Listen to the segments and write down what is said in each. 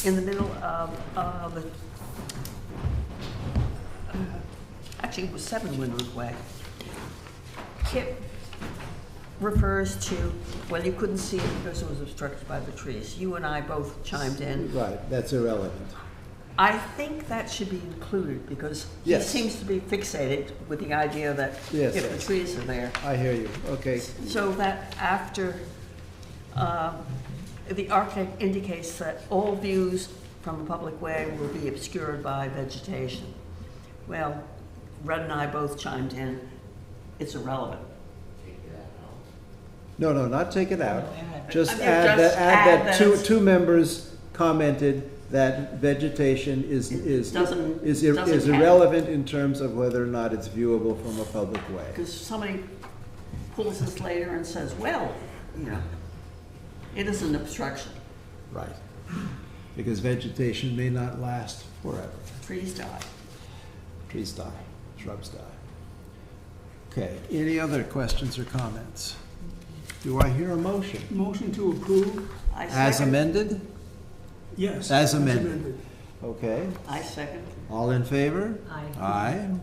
in the middle of the, actually it was 7 Windward Way. Kip refers to, well, you couldn't see it because it was obstructed by the trees. You and I both chimed in. Right, that's irrelevant. I think that should be included because Yes. he seems to be fixated with the idea that Yes, if the yes. trees are there. I hear you, okay. So that after, the architect indicates that all views from a public way will be obscured by vegetation. Well, Red and I both chimed in, it's irrelevant. No, not take it out. Just I mean, add just that that two, it's- two members commented that vegetation is Doesn't count. irrelevant in terms of whether or not it's viewable from a public way. Because somebody pulls this later and says, well, you know, it is an obstruction, Right. Because vegetation may not last forever. trees die. Trees die, shrubs die. Okay, any other questions or comments? Do I hear a motion? Motion to approve? I As second. amended? Yes. As amended. Okay, I second. all in favor? Aye.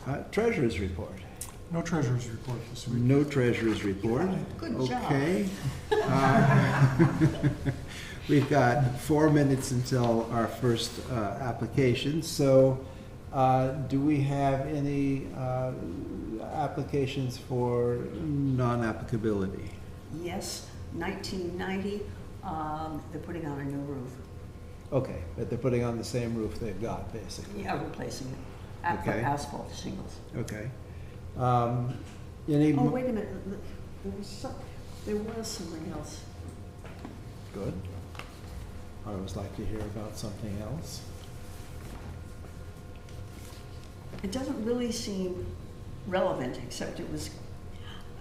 Aye. Treasurer's report. No treasurer's report this week. No treasurer's report. Good job. Okay. We've got 4 minutes until our first application, so do we have any applications for non-applicability? Yes, 1990, they're putting on a new roof. Okay, but they're putting on the same roof they've got, basically. Yeah, replacing it. Okay. Asphalt shingles. Okay. Any? Oh, wait a minute, there was something else. Good. I always like to hear about something else. It doesn't really seem relevant, except it was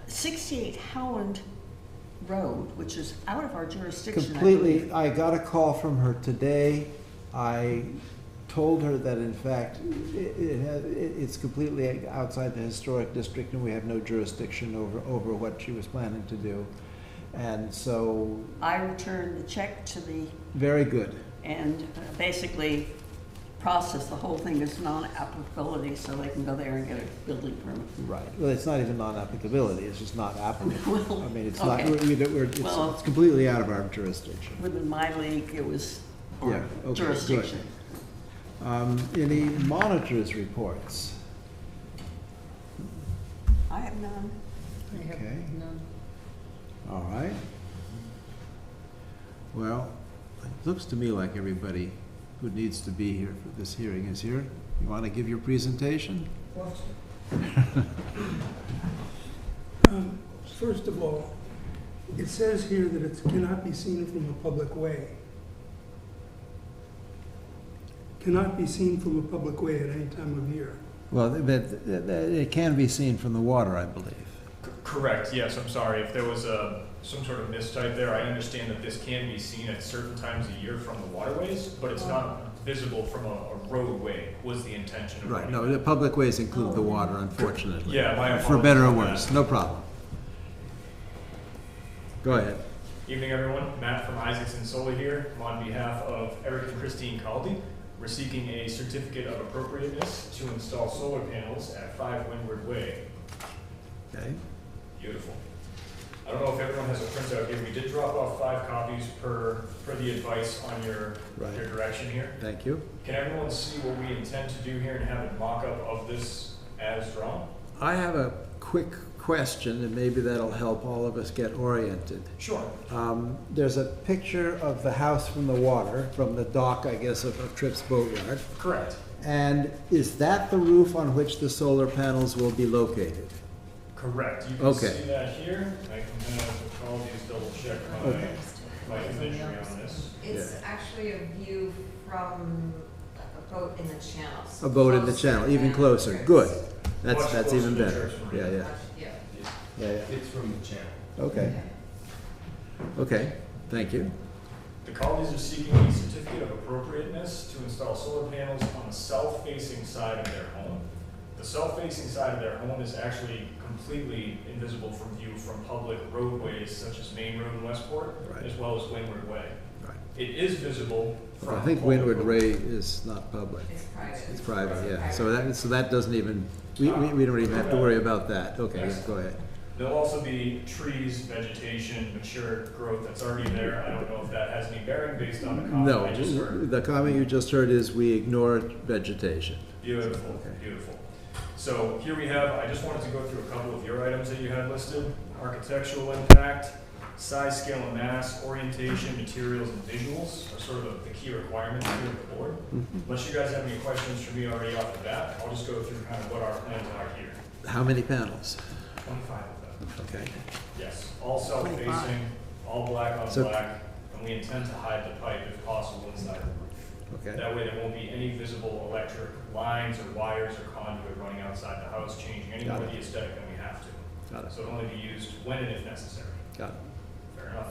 68 Howland Road, which is out of our jurisdiction. I Completely, believe. I got a call from her today. I told her that in fact, it's completely outside the historic district and we have no jurisdiction over what she was planning to do. And so, I returned the check to the, very good. and basically process the whole thing as non-applicability so they can go there and get a building permit. Right. Well, it's not even non-applicability, it's just not applicable. Well, I mean, it's not, okay. Well- it's completely out of our jurisdiction. Within my league, it was our Yeah, okay, jurisdiction. Any monitors' reports? I have none. Okay. All right. Well, it looks to me like everybody who needs to be here for this hearing is here. You want to give your presentation? First of all, it says here that it cannot be seen from a public way. Cannot be seen from a public way at any time of year. Well, it can be seen from the water, I believe. Correct, yes, I'm sorry. If there was some sort of mistype there, I understand that this can be seen at certain times a year from the waterways, but it's not visible from a roadway, was the intention of Right, writing no, that. the public ways include the water, unfortunately. Yeah, my apologies. For better or on worse, that. no problem. Go ahead. Evening, everyone. Matt from Isaacson Solar here. I'm on behalf of Eric and Christine Caldy. We're seeking a certificate of appropriateness to install solar panels at 5 Windward Way. Okay. Beautiful. I don't know if everyone has a printout here. We did drop off 5 copies per the advice on your Right. direction here. Thank you. Can everyone see what we intend to do here and have a mock-up of this as drawn? I have a quick question, and maybe that'll help all of us get oriented. Sure. There's a picture of the house from the water, from the dock, I guess, of Tripp's Boatyard. Correct. And is that the roof on which the solar panels will be located? Correct. You can Okay. see that here. I can have all these double check Okay. my imagery on this. It's actually a view from a boat in the channel. so A boat in the closer channel, even than closer. Tripp's. Good. Much That's closer even to better. Tripp's. Yeah, yeah, Yeah. yeah, yeah. It's from the channel. Okay, okay, thank you. The Caldies are seeking a certificate of appropriateness to install solar panels on the south-facing side of their home. The south-facing side of their home is actually completely invisible from view from public roadways such as Main Road in Westport, Right. as well as Windward Way. Right. It is visible from. I think public Windward road. Ray is not public. It's private. It's private, yeah. So that doesn't even, we don't even have to worry about that. Okay, yes, go ahead. There'll also be trees, vegetation, mature growth that's already there. I don't know if that has any bearing based on the comment No, I just heard. the comment you just heard is we ignore vegetation. Beautiful, Okay. beautiful. So here we have, I just wanted to go through a couple of your items that you had listed. Architectural impact, size, scale, and mass, orientation, materials, and visuals are sort of the key requirements here at the board. Unless you guys have any questions for me already off the bat, I'll just go through kind of what our plans are here. How many panels? 25 of them. Okay. Yes, all self-facing, all black on So- black, and we intend to hide the pipe if possible inside the roof. Okay. That way there won't be any visible electric lines or wires or conduit running outside the house, changing any Got more it. of the aesthetic than we have to. Got it. So it'll only be used when and if necessary. Got it. Fair enough.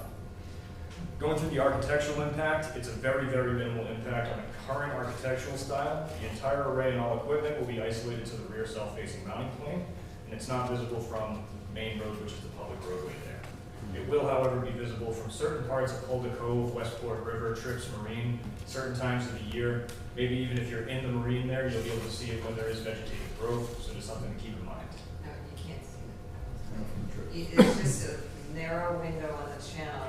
Going through the architectural impact, it's a very, very minimal impact on the current architectural style. The entire array and all equipment will be isolated to the rear self-facing mounting plane, and it's not visible from Main Road, which is the public roadway there. It will, however, be visible from certain parts of Holda Cove, Westport River, Trips Marine, certain times of the year. Maybe even if you're in the marine there, you'll be able to see it when there is vegetative growth, so just something to keep in mind. No, you can't see it. It's just a narrow window on the channel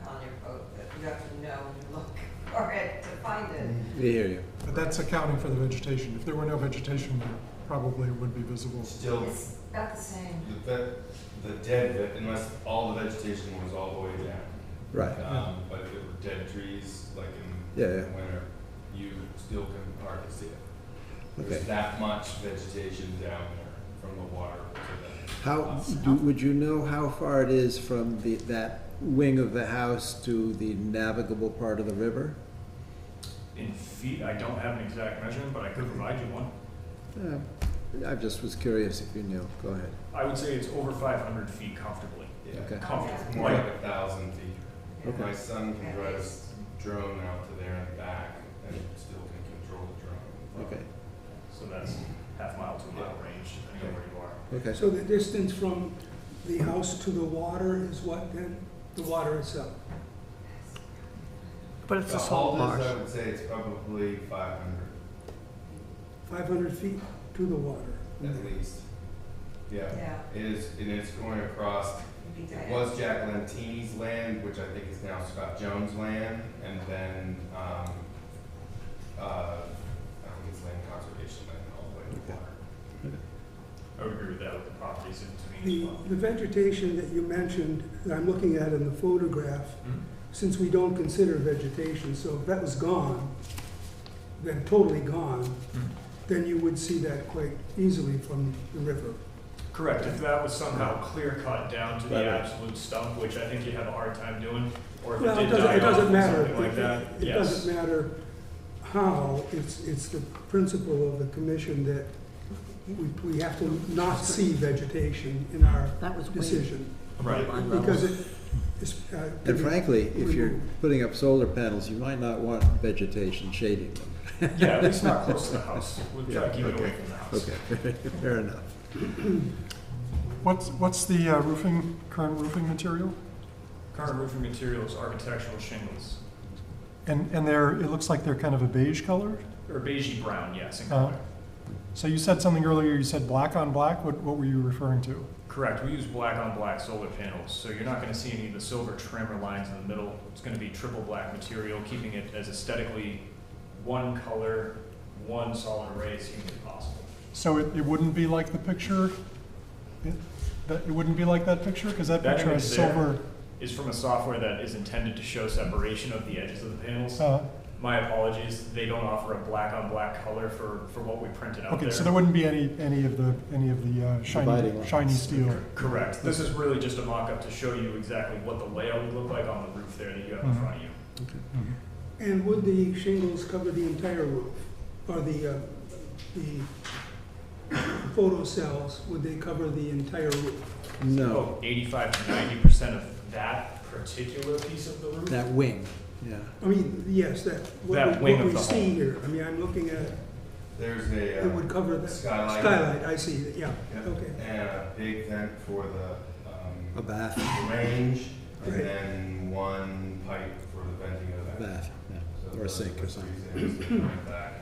on your boat that you have to know and look for it to find it. We hear you. But that's accounting for the vegetation. If there were no vegetation, then probably it would be visible. Still, It's about the same. the dead, unless all the vegetation was all the way down. Right. But if it were dead trees, like in Yeah, yeah. winter, you still can hardly see it. Okay. There's that much vegetation down there from the water to the How, house. would you know how far it is from that wing of the house to the navigable part of the river? In feet, I don't have an exact measurement, but I could provide you one. I just was curious if you knew. Go ahead. I would say it's over 500 feet comfortably. Yeah, Okay. Comfortably. more Like, like 1,000 feet. Okay. My son can drive his drone out to there and back, and still can control the drone. Okay. so that's half mile to a mile range, depending on where you are. Okay. So the distance from the house to the water is what then? The water itself? But it's The a salt Haldas, marsh. I would say it's probably 500 500 feet to the water? at least. Yeah. Yeah. It is, and it's going across, It'd be it diagonal. was Jack Lentini's land, which I think is now Scott Jones' land, and then, I think it's land conservation land all the way to the water. I would agree with that with the properties in between as well. The vegetation that you mentioned, that I'm looking at in the photograph, Mhm. since we don't consider vegetation, so if that was gone, then totally gone, then you would see that quite easily from the river. Correct, if that was somehow clear cut down to the Right, right. absolute stump, which I think you'd have a hard time doing, or if it Well, did die it off doesn't or matter. something like that, It yes. doesn't matter how, it's the principle of the commission that we have to not see vegetation in our That was way decision. Right. line Because levels. it is. And frankly, if you're removed. putting up solar panels, you might not want vegetation shading them. Yeah, at least not close to the house, we'll try to keep it away Okay. from the house. Okay, fair enough. What's the current roofing material? Current roofing material is architectural shingles, And it looks like they're kind of a beige color? or beigey brown, yes, in Uh, color. So you said something earlier, you said black on black, what were you referring to? Correct, we use black on black solar panels, so you're not gonna see any of the silver trim or lines in the middle. It's gonna be triple black material, keeping it as aesthetically one color, one solid array as humanly possible. So it wouldn't be like the picture? It wouldn't be like that picture? Because that That picture has image there silver. is from a software that is intended to show separation of the edges of the panels. My apologies, they don't offer a black on black color for what we printed out there. Okay, so there wouldn't be any of the Dividing lines. shiny steel. Correct. This is really just a mock-up to show you exactly what the layout would look like on the roof there that you have in Mhm. front of you. And would the shingles cover the entire roof? Or the photo cells, would they cover the entire roof? No, About 85 to 90% of that particular piece of the roof. that wing, yeah. I mean, yes, That what wing of we the see home. here, I mean, I'm looking at, There's a it would cover the skylight. skylight, I see, it, yeah, Yeah. okay. And a big vent for A bath. the range, and Right. then one pipe for the venting of the bath, yeah, So or a sink or that's something. the reason it's going back.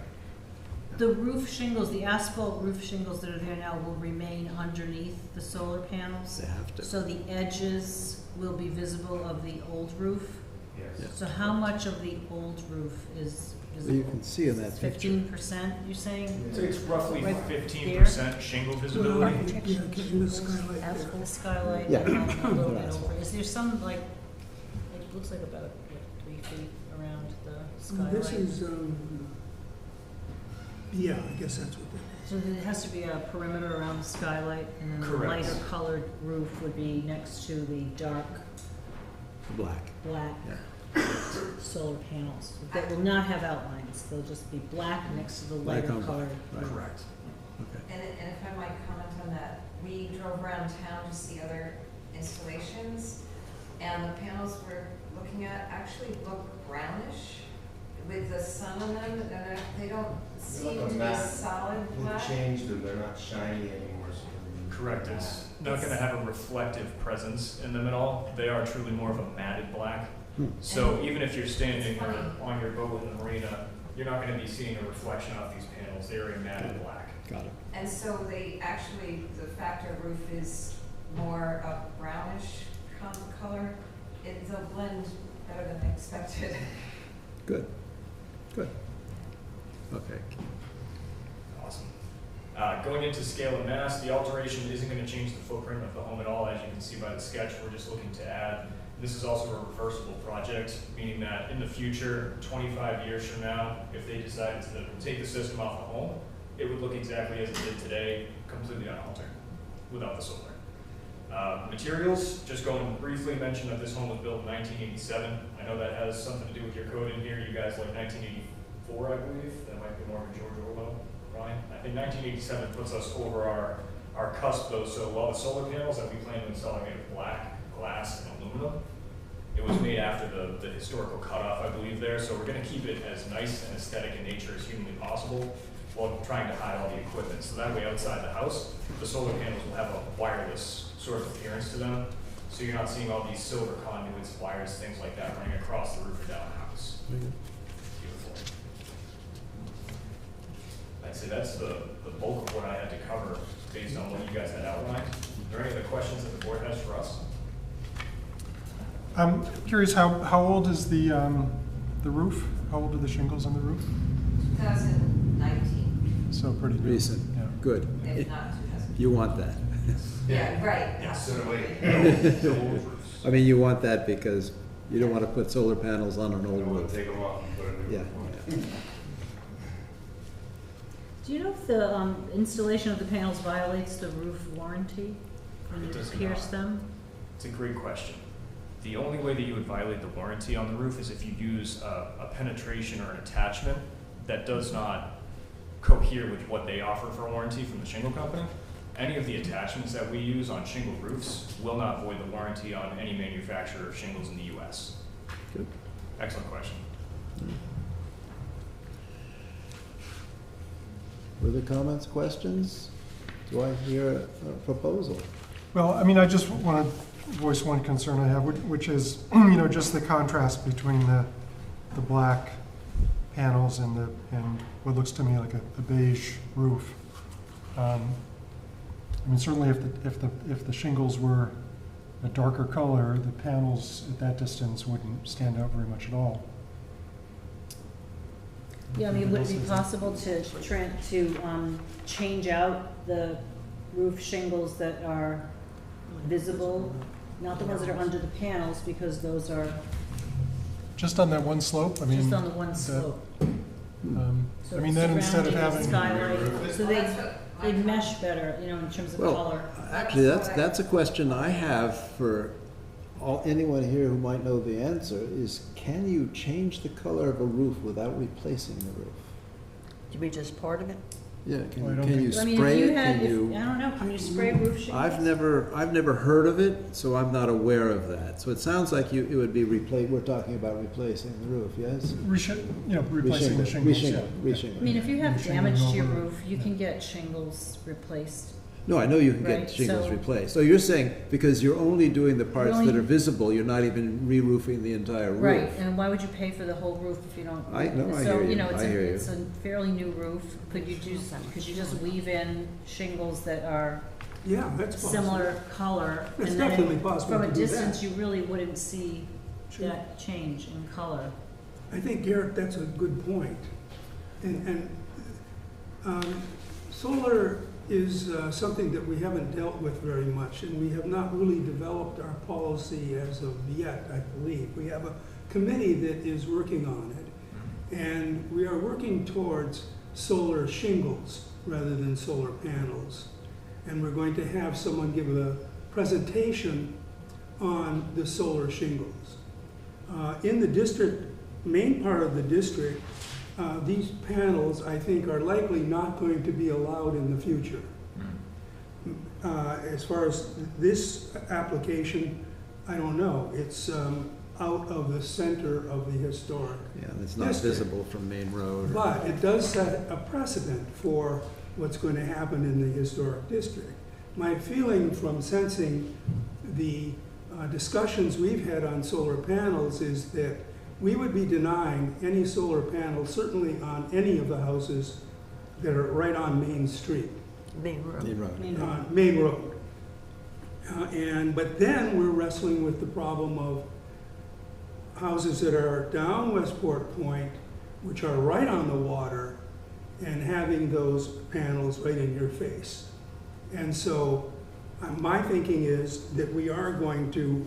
The roof shingles, the asphalt roof shingles that are there now will remain underneath the solar panels? They have to. So the edges will be visible of the old roof? Yes. So how much of the old roof is Well, visible? you can see in that picture. 15%, you're saying? I'd say it's roughly Right 15% shingle Well, visibility. yeah, in the skylight there. Asphalt skylight Yeah. and a little bit Asphalt. over. Is there some, like, it looks like about, what, 3 feet around the skylight? This is, yeah, I guess that's what that is. So there has to be a perimeter around the skylight, and then the Correct. lighter colored roof would be next to the dark Black. black Yeah. solar panels that will not have outlines. They'll just be black next to the Black lighter on black, colored. right. Correct. Okay. And if I might comment on that, we drove around town to see other installations, and the panels we're looking at actually look brownish with the sun on them, and they don't seem like a to be matte. solid We black. changed them, they're not shiny anymore, so. they're Correct, it's not gonna have a reflective presence in them at all. They are truly more of a matted black. Hmm. So even if you're standing It's funny. on your boat in the marina, you're not gonna be seeing a reflection off these panels. They are a matted black. Got it. And so they actually, the factor roof is more a brownish color. They'll blend better than I expected. Good. Good. Okay. Awesome. Going into scale and mass, the alteration isn't gonna change the footprint of the home at all. As you can see by the sketch, we're just looking to add. This is also a reversible project, meaning that in the future, 25 years from now, if they decided to take the system off the home, it would look exactly as it did today, completely unaltered, without the solar. Materials, just going briefly, mention that this home was built in 1987. I know that has something to do with your code in here. You guys like 1984, I believe. That might be more of a George Orwell, Ryan. I think 1987 puts us over our cusp though. So while the solar panels that we plan to install are made of black, glass, and aluminum, it was made after the historical cutoff, I believe, there. So we're gonna keep it as nice and aesthetic in nature as humanly possible, while trying to hide all the equipment. So that way outside the house, the solar panels will have a wireless sort of appearance to them. So you're not seeing all these silver conduits, wires, things like that running across the roof or down the house. Beautiful. I'd say that's the bulk of what I had to cover based on what you guys had outlined. Are there any other questions that the board has for us? I'm curious, how old is the roof? How old are the shingles on the roof? 2019, So pretty new. Recent. Yeah. Good. if not 2000. You want that. Yeah, right. Yeah. So do we. I mean, you want that because you don't want to put solar panels on an I old don't wanna roof. take them off and put a new Yeah. roof on. Do you know if the installation of the panels violates the roof warranty when It you does pierce not. them? It's a great question. The only way that you would violate the warranty on the roof is if you use a penetration or an attachment that does not cohere with what they offer for warranty from the shingle company. Any of the attachments that we use on shingle roofs will not void the warranty on any manufacturer of shingles in the US. Good. Excellent question. Further comments, questions? Do I hear a proposal? Well, I mean, I just want to voice one concern I have, which is, you know, just the contrast between the black panels and what looks to me like a beige roof. I mean, certainly if the shingles were a darker color, the panels at that distance wouldn't stand out very much at all. Yeah, I mean, would it be possible to change out the roof shingles that are visible? Not the ones that are under the panels, because those are Just on that one slope, I mean. just on the one that- slope. So I mean, then instead of surrounding the having, skylight, so they mesh better, you know, in terms of Well, color. actually, that's a question I have for anyone here who might know the answer, is can you change the color of a roof without replacing the roof? Do you mean just part of it? Yeah, Well, I can don't can think- you I mean, spray if you it? had, Can I you? don't know, can you spray roof shingles? I've never heard of it, so I'm not aware of that. So it sounds like it would be we're talking about replacing the roof, yes? replacing the shingles, yeah. Reshingling. I mean, if you have Shingling damage to your over, roof, you yeah. can get shingles replaced. No, I know you can get Right, shingles so- replaced. So you're saying because you're only doing the parts that only- are visible, you're not even re-roofing the entire roof? Right, and why would you pay for the whole roof if you don't? I know, I So, hear you, know, it's I a, hear you. it's a fairly new roof. Could you just weave in shingles that are Yeah, that's possible. similar color? It's and then definitely possible From a to do that. distance, you really wouldn't see Sure. that change in color. I think, Garrett, that's a good point. And solar is something that we haven't dealt with very much, and we have not really developed our policy as of yet, I believe. We have a committee that is working on it, and we are working towards solar shingles rather than solar panels. And we're going to have someone give a presentation on the solar shingles. In the district, main part of the district, these panels, I think, are likely not going to be allowed in the future. As far as this application, I don't know. It's out of the center of the historic. Yeah, it's not District. visible from Main Road. or- But it does set a precedent for what's going to happen in the historic district. My feeling from sensing the discussions we've had on solar panels is that we would be denying any solar panels, certainly on any of the houses that are right on Main Street, Main road. Main Road. You know, Main Road. But then we're wrestling with the problem of houses that are down Westport Point, which are right on the water, and having those panels right in your face. And so my thinking is that we are going to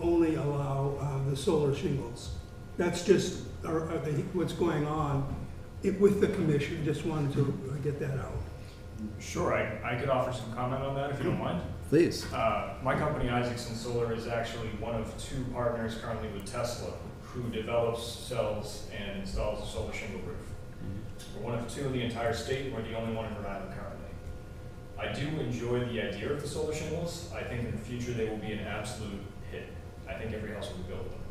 only allow the solar shingles. That's just what's going on with the commission. Just wanted to get that out. Sure, I could offer some comment on that if you don't mind. Please. My company, Isaacson Solar, is actually one of 2 partners currently with Tesla who develops, sells, and installs a solar shingle roof. We're one of 2 in the entire state. We're the only one in Rhode Island currently. I do enjoy the idea of the solar shingles. I think in the future they will be an absolute hit. I think every house will be built with them.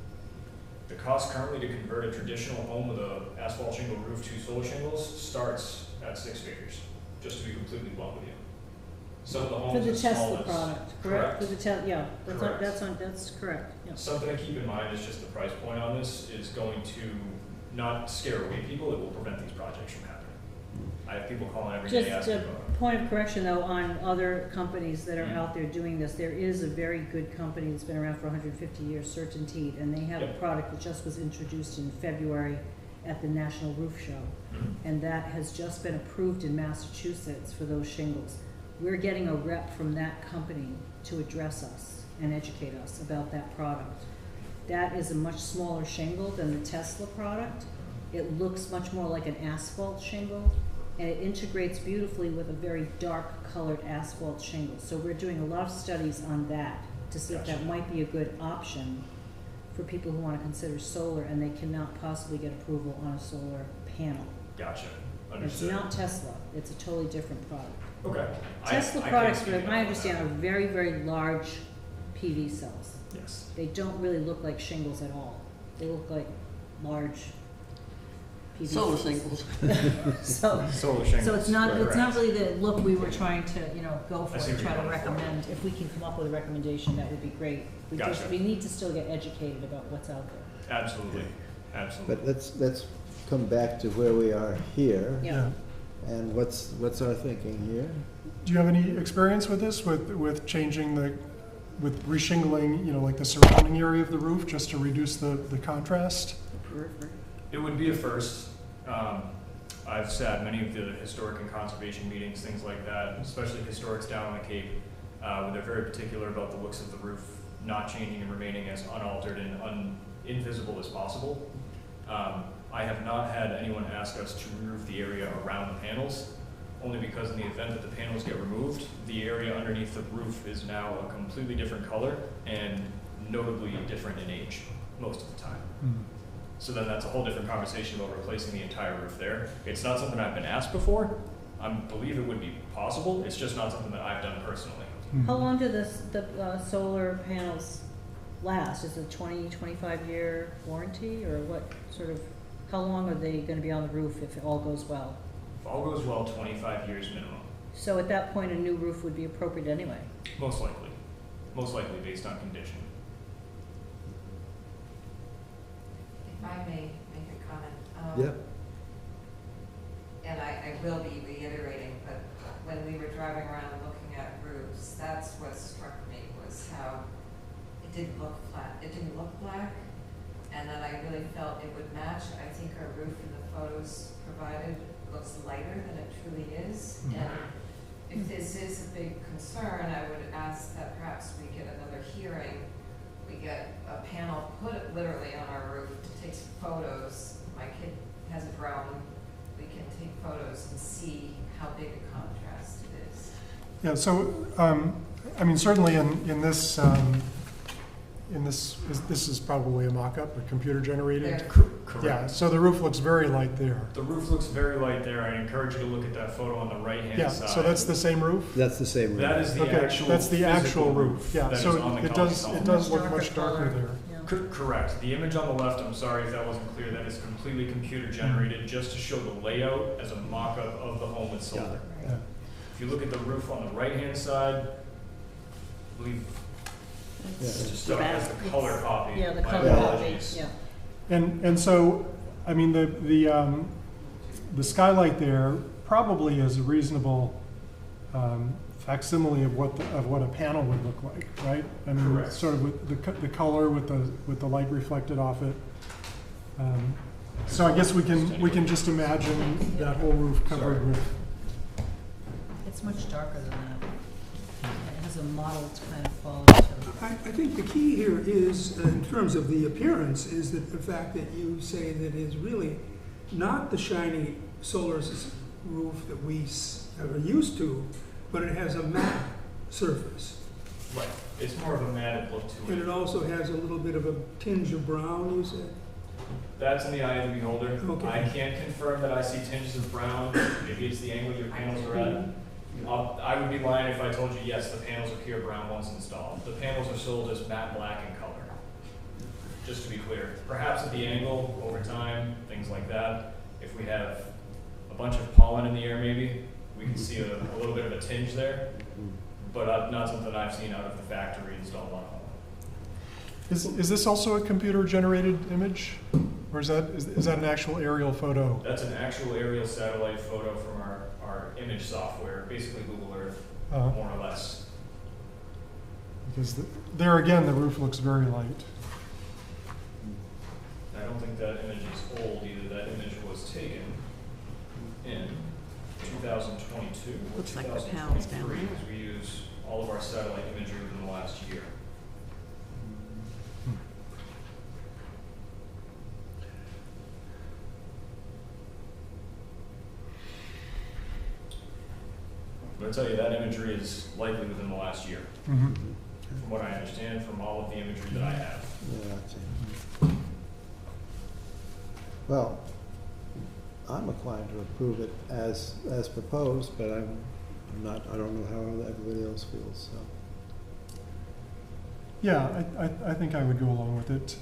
The cost currently to convert a traditional home with a asphalt shingle roof to solar shingles starts at 6 figures, just to be completely blunt with you. Some of the For homes the as Tesla small as. product, correct? For the yeah, Correct. that's correct, yeah. Something to keep in mind is just the price point on this is going to not scare away people, it will prevent these projects from happening. I have people calling every day Just asking a about it. point of correction though, on other companies that are Mhm. out there doing this, there is a very good company that's been around for 150 years, Certainteed, and they have a Yep. product that just was introduced in February at the National Roof Show. Mhm. And that has just been approved in Massachusetts for those shingles. We're getting a rep from that company to address us and educate us about that product. That is a much smaller shingle than the Tesla product. It looks much more like an asphalt shingle, and it integrates beautifully with a very dark colored asphalt shingle. So we're doing a lot of studies on that to see if that Gotcha. might be a good option for people who want to consider solar and they cannot possibly get approval on a solar panel. Gotcha, It's understood. not Tesla, it's a totally different product. Okay. Tesla I can't products, speak from enough my on understand, that. are very, very large PV cells. Yes. They don't really look like shingles at all. They look like large PV Solar cells. shingles. So, Solar shingles. so it's not correct. really the look we were trying to, go for I see and where try to you're going for. recommend. If we can come up with a recommendation, that would be great. Gotcha. We need to still get educated about what's out there. Absolutely, absolutely. But let's come back to where we are here. Yeah. And what's our thinking here? Do you have any experience with this, with changing with reshingling, like the surrounding area of the roof, just to reduce the contrast? It would be a first. I've sat many of the historic and conservation meetings, things like that, especially historics down on the Cape, where they're very particular about the looks of the roof not changing and remaining as unaltered and invisible as possible. I have not had anyone ask us to re-roof the area around the panels, only because in the event that the panels get removed, the area underneath the roof is now a completely different color and notably different in age most of the time. So then that's a whole different conversation about replacing the entire roof there. It's not something I've been asked before. I believe it would be possible. It's just not something that I've done personally. How long do the solar panels last? Is it a 20, 25-year warranty, or what sort of, how long are they gonna be on the roof if it all goes well? If all goes well, 25 years minimum. So at that point, a new roof would be appropriate anyway. Most likely based on condition. If I may make a comment. Yeah. And I will be reiterating, but when we were driving around looking at roofs, that's what struck me, was how it didn't look flat, it didn't look black, and that I really felt it would match. I think our roof in the photos provided looks lighter than it truly is, and if this is a big concern, I would ask that perhaps we get another hearing. We get a panel, put it literally on our roof to take some photos. My kid has a drone. We can take photos and see how big a contrast it is. Yeah, so, I mean, certainly in this, this is probably a mock-up, a computer-generated. There. Correct. Yeah, so the roof looks very light there. The roof looks very light there. I encourage you to look at that photo on the right-hand Yeah, side. so that's the same roof? That's the same roof. That is the Okay, actual that's the actual physical roof, yeah, that is so on the it Colony does, Column. it does look Darker much darker color. there. Yeah. Correct. The image on the left, I'm sorry if that wasn't clear, that is completely computer generated just to show the layout as a mock-up of the home it's sold. Yeah. If you look at the roof on the right-hand side, I believe it's just as the color copy. Yeah, the My color copy, apologies. yeah. And so, I mean, the skylight there probably is a reasonable facsimile of what a panel would look like, right? I mean, Correct. sort of with the color with the light reflected off it. So I guess we can just imagine that whole roof covered with. It's much darker than that. It has a mottled kind of quality to it. I think the key here is, in terms of the appearance, is that the fact that you say that it is really not the shiny solar roof that we are used to, but it has a matte surface. Right. It's more of a matted look to And it. it also has a little bit of a tinge of brown, you said? That's in the eye of the beholder. Okay. I can't confirm that I see tinges of brown. Maybe it's the angle your panels are at. I would be lying if I told you, yes, the panels are pure brown once installed. The panels are sold as matte black in color, just to be clear. Perhaps at the angle, over time, things like that. If we have a bunch of pollen in the air maybe, we can see a little bit of a tinge there, but not something I've seen out of the factory installed on a home. Is this also a computer-generated image? Or is that an actual aerial photo? That's an actual aerial satellite photo from our image software, basically Google Earth, Uh, more or less. Because there again, the roof looks very light. I don't think that image is old either. That image was taken in 2022 or Looks like the panels down 2023, there. because we use all of our satellite imagery within the last year. But I tell you, that imagery is likely within the last year, Mhm. from what I understand from all of the imagery that I have. Yeah, that's it. Well, I'm inclined to approve it as proposed, but I'm not, I don't know how everybody else feels, so. Yeah, I think I would go along with it.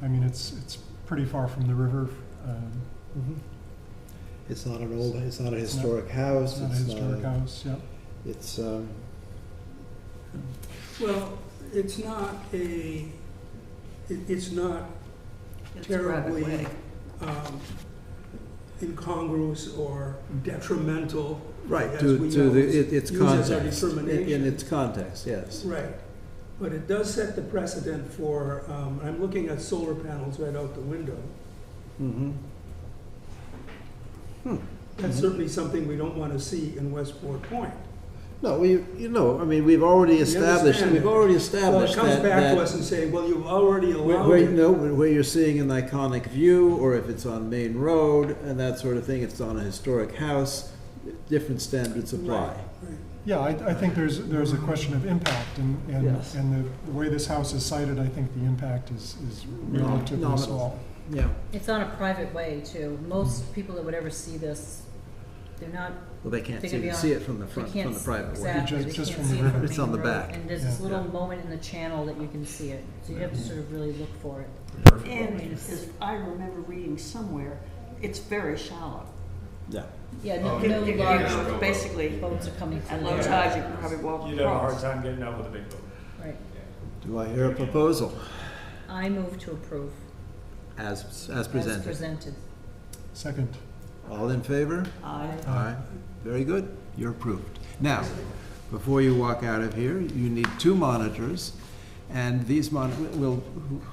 I mean, it's pretty far from the river. It's not an old, it's not a It's not- historic house. It's not a historic house, yeah. It's, Well, it's not It's a private terribly way. incongruous or detrimental. right, as to we its use as our context, in determination. its context, yes. Right, but it does set the precedent for, I'm looking at solar panels right out the window. Mm-hmm. That's certainly something we don't want to see in Westport Point. No, I mean, we've already established, understand. we've already Well, it established comes that, back to that us and saying, well, you've already where, allowed where, it. no, where you're seeing an iconic view, or if it's on Main Road and that sort of thing, it's on a historic house, different standards apply. Right, right. Yeah, I think there's a question of impact, and Yes. the way this house is sited, I think the impact is relatively Nominal. small. Yeah, It's on a private way too. Most people that would ever see this, they're not, well, they can't They're gonna be on- see it from the they front, can't from the private way. exactly, they Just can't from see the it from river. It's on Main the Road. back. And there's this Yeah. little moment in the channel that you can see it, so you have to sort of really look for it. Perfect And location. as I remember reading somewhere, it's very shallow. Yeah. Yeah, no, You- no You- large you- Basically, boats are coming at through low there. tide, you can probably walk You'd have a hard across. time getting out with a big boat. Right. Do I hear a proposal I move to approve. as As presented? presented. Second. All in favor? Aye. Aye. Very good. You're approved. Now, before you walk out of here, you need 2 monitors, and these will,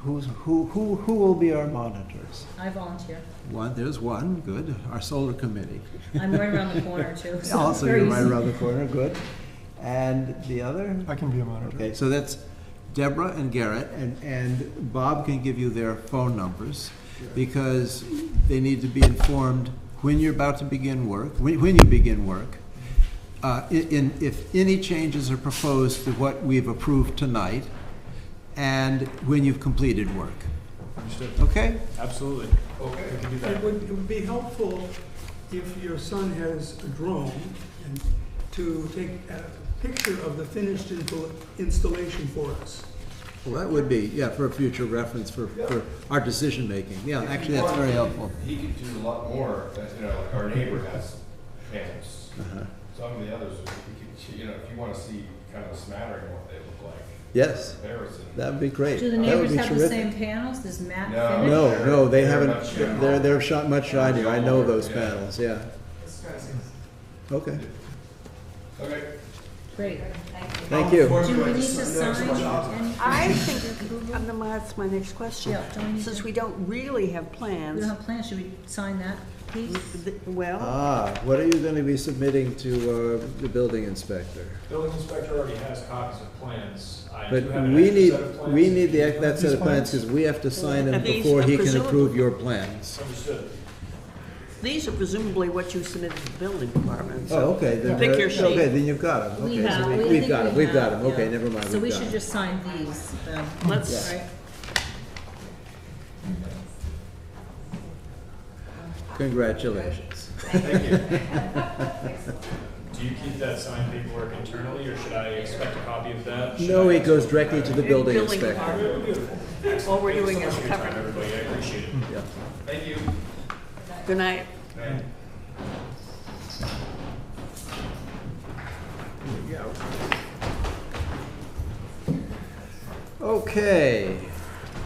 who will be our monitors? I volunteer. There's one, good, our solar committee. I'm right around the corner too, so Also, very you're right easy. around the corner, good. And the other? I can be a monitor. Okay, so that's Deborah and Garrett, and Bob can give you their phone numbers, because they need to be informed when you're about to begin work, when you begin work. If any changes are proposed to what we've approved tonight, and when you've completed work. Understood. Okay? Absolutely. Okay. We can do It that. would be helpful if your son has a drone and to take a picture of the finished installation for us. Well, that would be, yeah, for a future reference for our decision-making. Yeah, actually, that's very helpful. He could do a lot more, like our neighbor has panels. Uh-huh. Some of the others, if you want to see kind of a smattering of what they look like. Yes, Comparison. that would be great. Do the That would neighbors be have the terrific. same panels? Does Matt No. finish? No, they They're haven't, much shinier. they're much shinier. I know those Yeah. panels, yeah. Okay, Okay. Great. thank you. Do we need to sign any? I think, that's my next question. Yeah, do we need Since to- we don't really have We plans, don't have plans, should we sign that piece? well, What are you going to be submitting to the building inspector? Building inspector already has copies of plans. I But do have an we extra need, set of plans. we need that set of plans, because we have to sign them Are these before he can presumably- approve your plans. Understood. these are presumably what you submitted to the building department. Oh, okay, then, Pick your sheet. okay, then you've got them. We Okay, have, so I we've think got them, we we've got have, them. Okay, yeah. never mind, So we've we got should 'em. just sign these then, Let's, right? Congratulations. Thank you. Do you keep that signed paperwork internally, or should I expect a copy of that? Should No, I- it goes directly to the building Building inspector. department. Beautiful. All we're Thank you doing so is much for your time, covering- everybody, I appreciate it. Yeah. Thank you. good night. Right. Okay,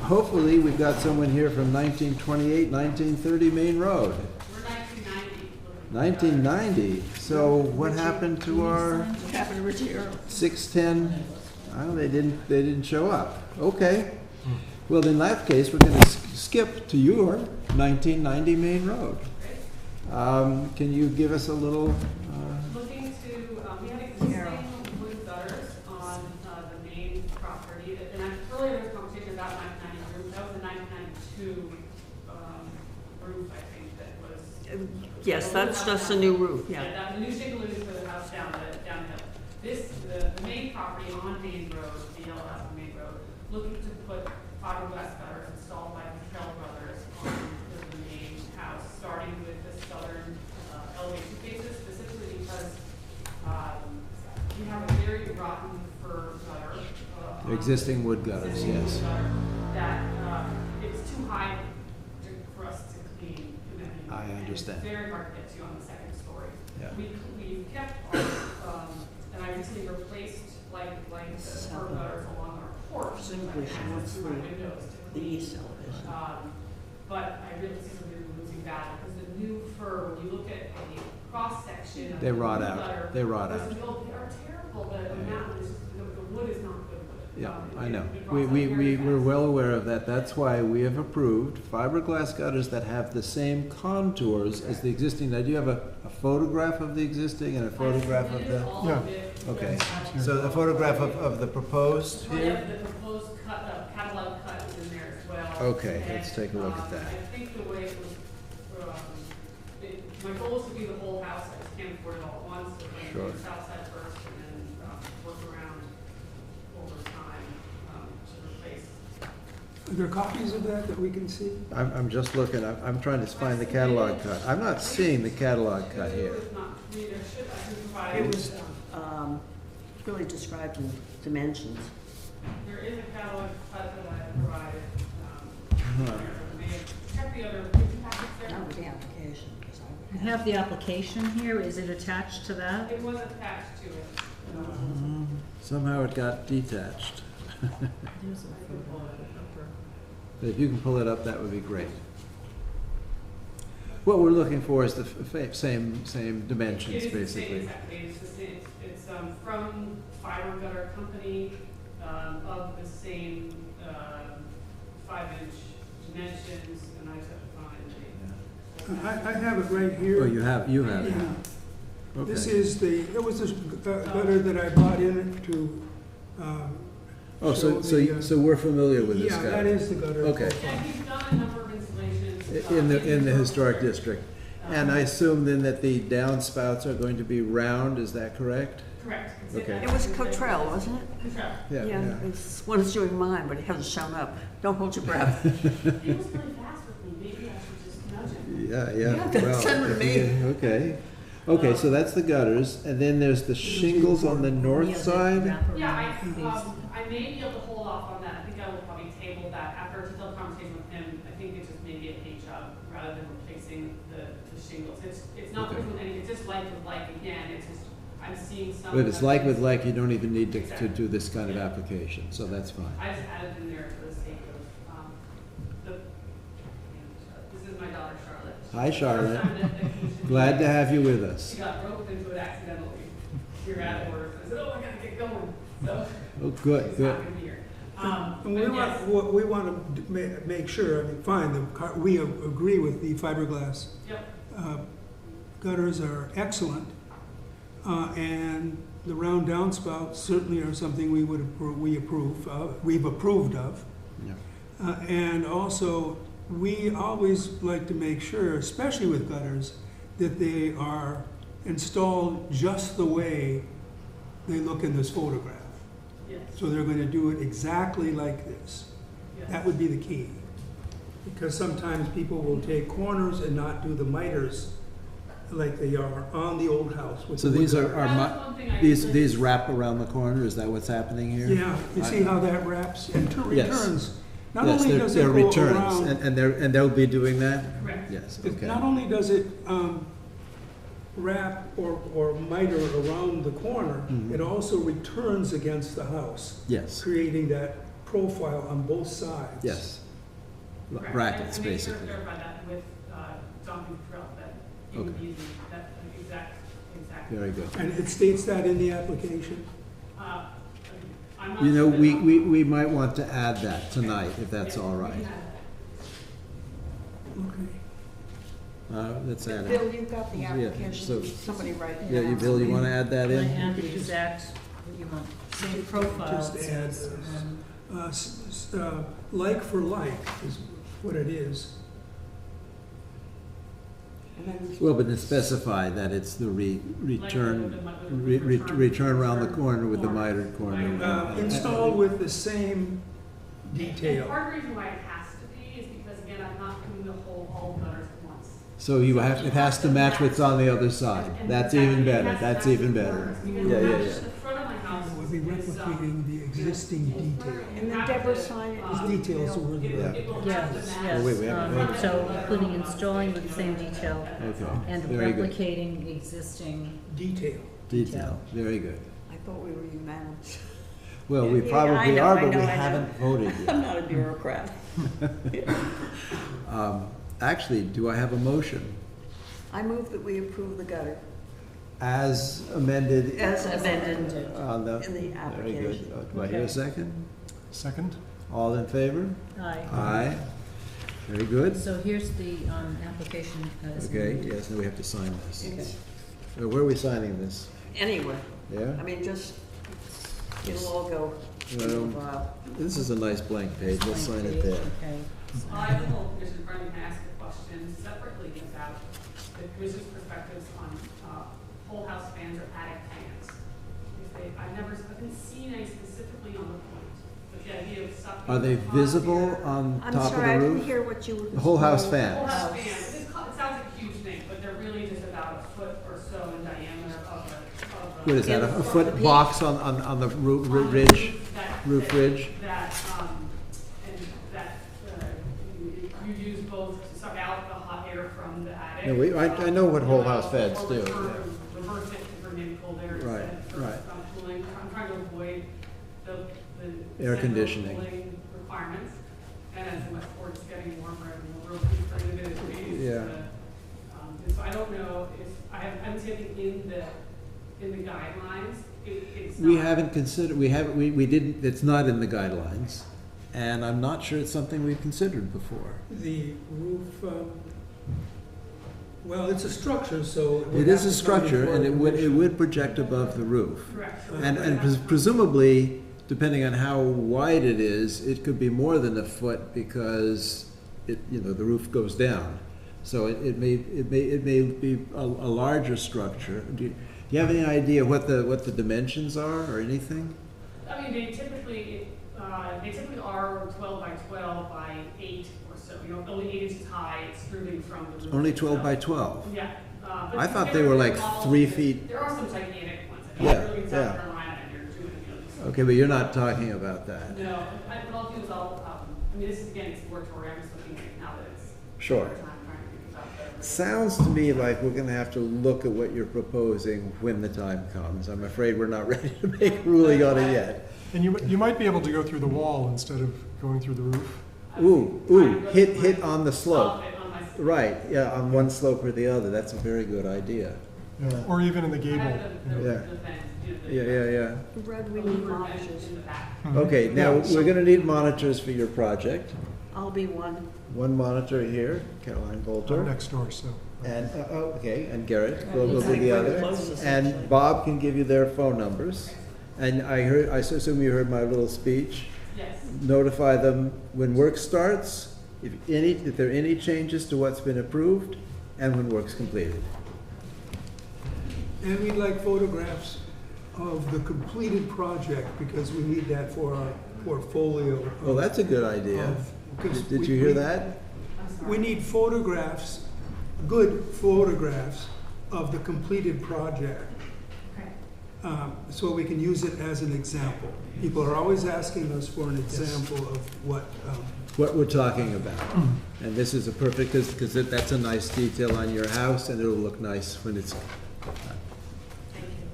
hopefully we've got someone here from 1928, 1930 Main Road. We're 1990. 1990, so what happened to our Captain Ruggiero. 610? Oh, they didn't show up. Okay. Well, in that case, we're gonna skip to your 1990 Main Road. Can you give us a little, Looking to, we have existing wood gutters on the main property, and earlier there was a conversation about 1990 roof, that was the 1992 roof, I think, that was. Yes, that's just a new roof, yeah. The new shingle is for the house downhill. The main property on Main Road, the yellow house on Main Road, looking to put fiberglass gutters installed by Patel Brothers on the main house, starting with the southern elevation faces, specifically because we have a very rotten fir gutter. On existing wood gutters, existing yes. wood gutter that it's too high for us to clean. I understand. It's very hard to get to on the second story. Yeah. We've kept our, and I recently replaced like the fir gutters along our porch. Presumably she wants through my windows to The clean. east elevation. But I really see something losing value, because the new fir, when you look at a cross-section of They the rot new out. gutter, They rot those out. build- They are terrible, the mountain is, the wood is not good wood. Yeah, I it- know. it We, rots we, out we, very we're fast. well aware of that. That's why we have approved fiberglass gutters that have the same contours as the existing. Now, do you have a photograph of the existing and a photograph of the? All Yeah. of it Okay, was- so a photograph of the proposed Oh, here? yeah, the proposed cut, the catalog cut is in there as well. Okay, let's And, take a look at that. I think the way it was, my goal is to do the whole house, I just can't afford it all at once, so I'm Sure. going to do the south side first and then, work around over time, to replace. Are there copies of that we can see? I'm just looking, I'm trying to find the catalog cut. I'm not seeing the catalog cut here. If not, I mean, there should, I can provide. It was really described in dimensions. There is a catalog cut that I provided, Huh. may have checked the other packets there. Not with the application, because I would have the application here, is it attached to that? It was attached to it. Somehow it got detached. There's a photo of it upper. But if you can pull it up, that would be great. What we're looking for is the same dimensions, It is the same, basically. exactly, it's the same, it's from Fiber Gutter Company, of the same, 5-inch dimensions, and I just have to find the. I have it right here. Oh, you have it. Yeah. This Okay. is it was the gutter that I brought in to, Oh, show the, so we're familiar with this yeah, guy? that is the gutter. Okay. Yeah, he's done a number of installations. In the historic district. And I assume then that the downspouts are going to be round, is that correct? Correct. Okay. It was Cottrell, wasn't it? Cottrell. Yeah. It's one is doing mine, but he hasn't shown up. Don't hold your breath. He was really fast with me, maybe I should just nudge him. Yeah. that's Well, same with me. Okay. Okay, so that's the gutters, and then there's the shingles on the north side? Yeah, I may be able to hold off on that, I think I will probably table that after a detailed conversation with him, I think it just may be a paint job rather than replacing the shingles. It's not Okay. with any, it's just like with like again, it's just, I'm seeing some. But it's like with like, you don't even need to do this kind of application, so that's fine. I just added in there for the sake of, this is my daughter Charlotte. Hi, Charlotte. First time that Glad to have you with us. She got roped into it accidentally. We were at work. I said, oh, I gotta get going. So Oh, good, it's good. not gonna be here. And But yes, we want to make sure, I mean, fine, we agree with the fiberglass. yep, Gutters are excellent, and the round downspouts certainly are something we've approved of. Yeah. And also, we always like to make sure, especially with gutters, that they are installed just the way they look in this photograph. yes, So they're going to do it exactly like this. yes. That would be the key. Because sometimes people will take corners and not do the miters like they are on the old house. with So the these wood are, gutter. That's one thing I these usually- wrap around the corner, is that what's happening here? Yeah, you see how that wraps and Yes. returns. Not Yes, only they're, does it they're go returns, around, and they'll be doing that? Correct. Yes, it- okay. not only does it wrap or miter around the corner, Mhm. it also returns against the house, Yes, creating that profile on both sides. yes. Correct. Brackets, I made sure basically. to clarify that with Jonathan Cottrell, that he would Okay. be that exact. Very good. And it states that in the application. I'm not You know, sure we might want to add that tonight, if that's all right. Okay. Let's add Bill, it. you've got the Yeah, application. so- Somebody write it Yeah, down. Bill, you want to add that I in? add the exact, what you want, same profile. Just it add, says, like for like is what it is. And then Well, but it's specified that it's the return around the corner with the mitered corner. Installed with the same And detail. part of the reason why it has to be is because, again, I'm not doing the all gutters at once. So it has to match what's on the other side. And That's exactly, even it better, has to that's match even the better. corners, because Yeah, it yeah, matches yeah. the front of my house We'll be is, replicating the existing detail. And then Deborah signed it. His details are It there. it will have Yes, to Oh, match. wait, we yes, haven't- so including installing with the same detail Okay, and very good. replicating existing. Detail. Detail, very good. I thought we were unanimous. Well, we Yeah, I probably know, are, I but we know, I know. haven't voted I'm yet. not a bureaucrat. Actually, do I have a motion I move that we approve the gutter as amended? as amended On the, in the very good. application. Do I hear a Okay. second? Second? All in favor? Aye. Aye. Very good. So here's the, application as. Okay, amended. yes, now we have to sign this. Okay. Where are we signing this? Anyway, Yeah? I mean, just, it'll all go in the Well, file. This is a nice blank page, let's sign it there. Okay. I have the whole commission in front of me, can I ask a question separately about the commission's perspectives on, whole house fans or attic fans? If they, I haven't seen any specifically on the point, but the idea of stuff. Are they visible on I'm top of sorry, I the didn't roof? hear what you were. The whole house Whole fan. house fans, it sounds like a huge thing, but they're really just about a foot or so in diameter of a. What is that, a Yeah. foot box on the ridge, That- roof that- ridge? That, and that, you use both to suck out the hot air from from the attic. I know what whole house feds Or do, reverse it to bring in cold air Right, instead for right. cooling. I'm trying to avoid the Air central conditioning. cooling requirements. And as Westport's getting warmer and more roasting for individual days. Yeah. And so I don't know if, I haven't seen anything in the guidelines. It's We not- haven't considered, we didn't, it's not in the guidelines, and I'm not sure it's something we've considered before. The roof, well, it's a structure, so. would It is have a to come structure, before and it commission. would project above the roof. Correct. And presumably, depending on how wide it is, it could be more than a foot because it, the roof goes down. So it may be a larger structure. Do you have any idea what the dimensions are or anything? I mean, they typically are 12 by 12 by 8 or so, only 8 inches high, extruding from the roof. Only 12 by itself. 12? Yeah. But I thought compared they were to like models, 3 feet. There are some gigantic ones. I Yeah, mean, you're in South yeah. Carolina and you're doing, these- Okay, but you're not talking about that. No, what I'll do is I mean, this is again exploratory, I'm just looking at it now that it's. Sure. summertime, trying to figure this out better. Sounds to me like we're gonna have to look at what you're proposing when the time comes. I'm afraid we're not ready to make a ruling on it yet. And you might be able to go through the wall instead of going through the roof. Ooh, hit on the slope. Stop it on my. Right, yeah, on one slope or the other. That's a very good idea. Yeah, or even in the I gable. have you know. Yeah. the fence, Yeah. Red, we the need roof monitors. vent in the back. Okay, now, Yeah, so- we're gonna need monitors for your project. I'll be one. One monitor here, Caroline I'm Bolter. next door, so. And, okay, and Garrett will be It's like the we're other. closest, actually. And Bob can give you their phone numbers. And I assume you heard my little speech. Yes. Notify them when work starts, if there are any changes to what's been approved, and when work's completed. And we'd like photographs of the completed project, because we need that for our portfolio. Well, that's a good idea. Did you hear that? I'm sorry. We need photographs, good photographs of the completed project, Okay. so we can use it as an example. People are always asking us for an example of what, What we're talking about. And this is a perfect, because that's a nice detail on your house, and it'll look nice when it's done.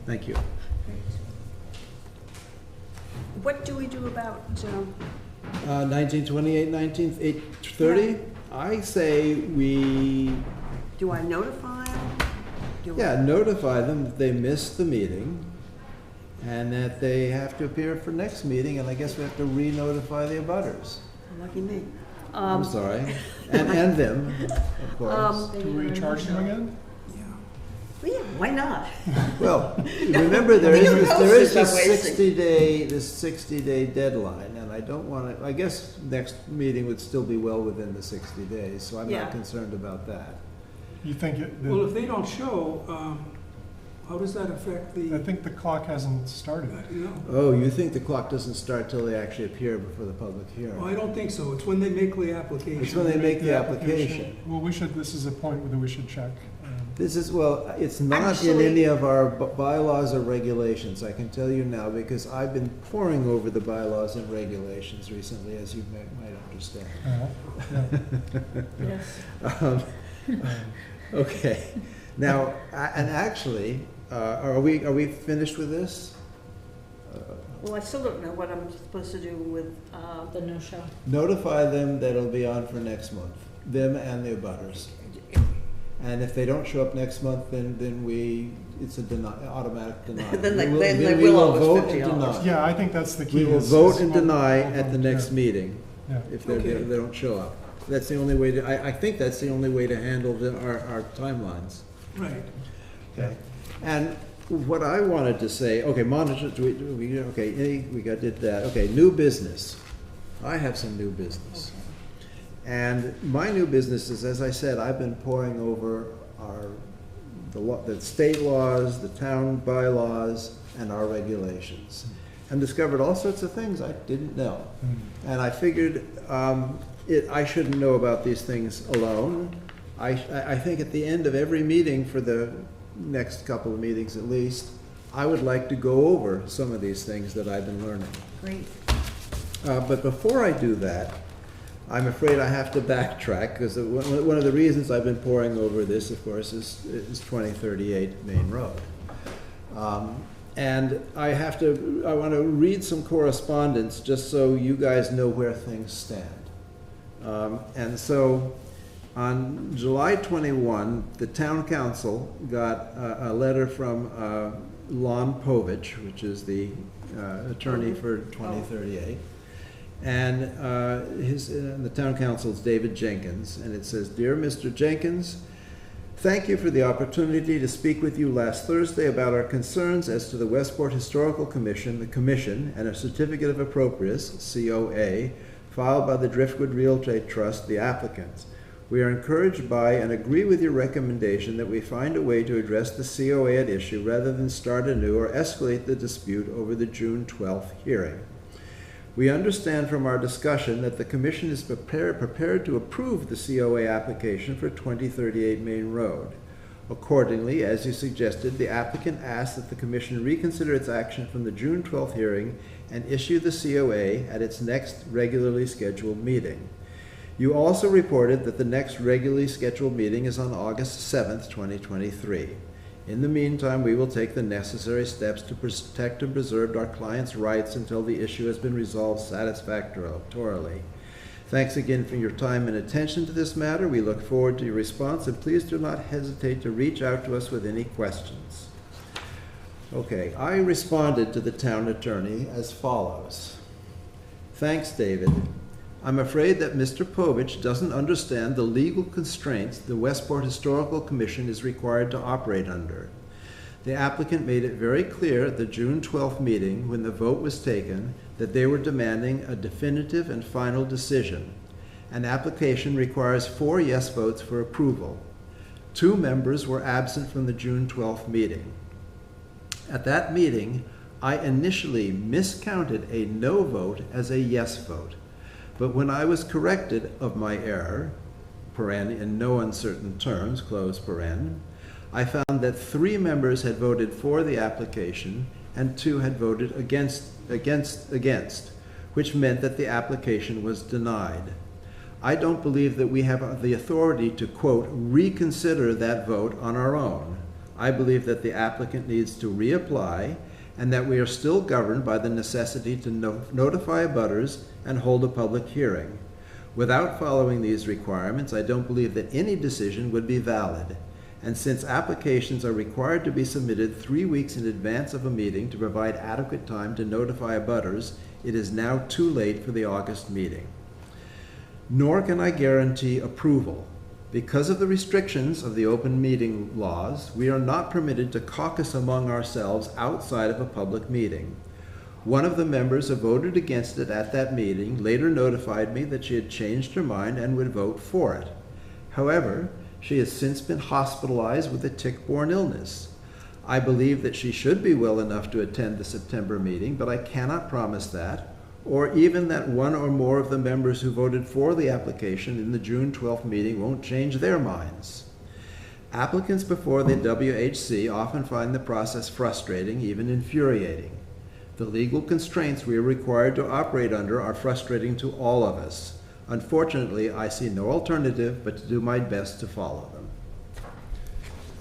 Thank you. Thank you. What do we do about, 1928, 830? I say we, do I notify them? notify them that they missed the meeting, and that they have to appear for next meeting, and I guess we have to re-notify the abutters. Lucky me. I'm sorry. And them, of course. Do we charge them again? Well, yeah, why not? Well, remember, there is Your this, house there is is this wasting. 60-day deadline, and I don't want to, I guess next meeting would still be well within the 60 days, so I'm Yeah. not concerned about that. You think well, if they don't show, how does that affect I the, think the clock hasn't started. you know? Oh, you think the clock doesn't start till they actually appear before the public Well, I hearing? don't think so. It's when they make the application. It's when they make the application. Well, this is a point that we should check. This is, well, it's not in Actually- any of our bylaws or regulations, I can tell you now, because I've been poring over the bylaws and regulations recently, as you might understand. Yeah. Yes. Okay, now, and actually, are we finished with this? Well, I still don't know what I'm supposed to do with, The no-show. Notify them that it'll be on for next month, them and the abutters. And if they don't show up next month, then it's a automatic denial. Then they- We will- then they we will will owe us vote and $50. deny. Yeah, I think that's the key. We will is- vote is and we'll- deny we'll at the vote, next yeah. meeting Yeah. if Okay. they don't show up. That's the only way to, I think that's the only way to handle our timelines. Right. Okay. And what I wanted to say, okay, monitor, did that. Okay, new business. I have some new business. And my new business is, as I said, I've been poring over the state laws, the town bylaws, and our regulations, and discovered all sorts of things I didn't know. And I figured I shouldn't know about these things alone. I think at the end of every meeting, for the next couple of meetings at least, I would like to go over some of these things that I've been learning. great. But before I do that, I'm afraid I have to backtrack, because one of the reasons I've been poring over this, of course, is 2038 Main Road. And I want to read some correspondence just so you guys know where things stand. And so on July 21, the town council got a letter from Lon Povich, which is the attorney for 2038. And the town council is David Jenkins, and it says, "Dear Mr. Jenkins, thank you for the opportunity to speak with you last Thursday about our concerns as to the Westport Historical Commission, the Commission, and a Certificate of Appropriateness, COA, filed by the Driftwood Real Estate Trust, the applicants. We are encouraged by and agree with your recommendation that we find a way to address the COA at issue rather than start anew or escalate the dispute over the June 12th hearing. We understand from our discussion that the Commission is prepared to approve the COA application for 2038 Main Road. Accordingly, as you suggested, the applicant asks that the Commission reconsider its action from the June 12th hearing and issue the COA at its next regularly scheduled meeting. You also reported that the next regularly scheduled meeting is on August 7th, 2023. In the meantime, we will take the necessary steps to protect and preserve our clients' rights until the issue has been resolved satisfactorily. Thanks again for your time and attention to this matter. We look forward to your response, and please do not hesitate to reach out to us with any questions." Okay, I responded to the town attorney as follows. "Thanks, David. I'm afraid that Mr. Povich doesn't understand the legal constraints the Westport Historical Commission is required to operate under. The applicant made it very clear at the June 12th meeting, when the vote was taken, that they were demanding a definitive and final decision. An application requires 4 yes votes for approval. 2 members were absent from the June 12th meeting. At that meeting, I initially miscounted a no vote as a yes vote. But when I was corrected of my error, paren, in no uncertain terms, close paren, I found that 3 members had voted for the application and 2 had voted against, which meant that the application was denied. I don't believe that we have the authority to, quote, reconsider that vote on our own. I believe that the applicant needs to reapply and that we are still governed by the necessity to notify abutters and hold a public hearing. Without following these requirements, I don't believe that any decision would be valid. And since applications are required to be submitted 3 weeks in advance of a meeting to provide adequate time to notify abutters, it is now too late for the August meeting. Nor can I guarantee approval. Because of the restrictions of the open meeting laws, we are not permitted to caucus among ourselves outside of a public meeting. One of the members who voted against it at that meeting later notified me that she had changed her mind and would vote for it. However, she has since been hospitalized with a tick-borne illness. I believe that she should be well enough to attend the September meeting, but I cannot promise that, or even that one or more of the members who voted for the application in the June 12th meeting won't change their minds. Applicants before the WHC often find the process frustrating, even infuriating. The legal constraints we are required to operate under are frustrating to all of us. Unfortunately, I see no alternative but to do my best to follow them."